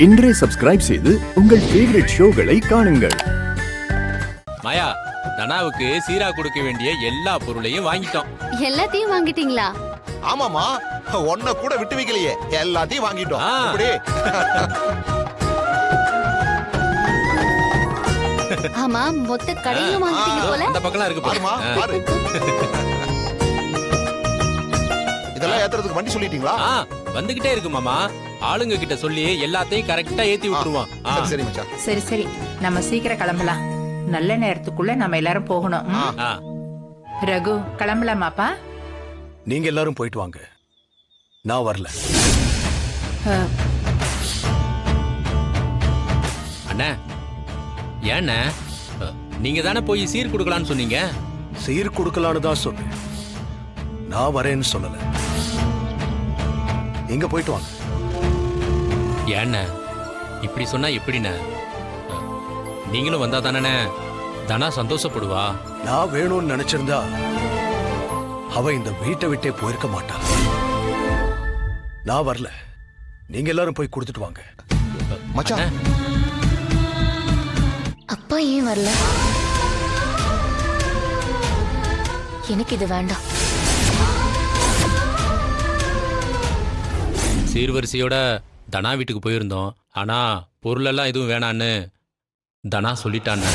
இன்றே சப்ஸ்கிரைப் செய்து உங்கள் ஃபேவரட் ஷோகளை காணுங்கள். மாயா, தனாவுக்கு சீரா கொடுக்க வேண்டிய எல்லா பொருளையும் வாங்கிட்டோம். எல்லாத்தையும் வாங்கிட்டீங்களா? ஆமாமா, ஒன்ன கூட விட்டு வைக்கலையே, எல்லாத்தையும் வாங்கிட்டோம். அப்படி ஆமா, மொத்த கடையும் வாங்கிட்டீங்க போல. அந்த பக்கம்லாம் இருக்கு பாருமா, பாரு. இதெல்லாம் ஏத்துறதுக்கு வண்டி சொல்லிட்டீங்களா? வந்துகிட்டே இருக்கு மாமா. ஆளுங்க கிட்ட சொல்லி எல்லாத்தையும் கரெக்டா ஏத்தி விட்டுருவான். சரி மச்சான். சரி சரி, நம்ம சீக்கிரம் கிளம்பலாம். நல்ல நேரத்துக்குள்ள நம்ம எல்லாரும் போகணும். ரகு, கிளம்பலாமாப்பா? நீங்க எல்லாரும் போயிட்டு வாங்க, நான் வரல. அண்ணா, ஏண்ணா, நீங்க தானே போய் சீர் கொடுக்கலான்னு சொன்னீங்க. சீர் கொடுக்கலான்னு தான் சொன்னேன், நான் வரேன்னு சொல்லல. நீங்க போயிட்டு வாங்க. ஏண்ண இப்படி சொன்னா எப்படிண்ண? நீங்களும் வந்தா தானே தனா சந்தோஷப்படுவா. நான் வேணும்னு நினைச்சிருந்தா அவ இந்த வீட்டை விட்டே போயிருக்க மாட்டா. நான் வரல, நீங்க எல்லாரும் போய் கொடுத்துட்டு வாங்க. மச்சான், அப்பா ஏன் வரல? எனக்கு இது வேண்டாம். சீர்வரிசையோட தனா வீட்டுக்கு போயிருந்தோம். ஆனா பொருள் எல்லாம் எதுவும் வேணான்னு தனா சொல்லிட்டான்னு.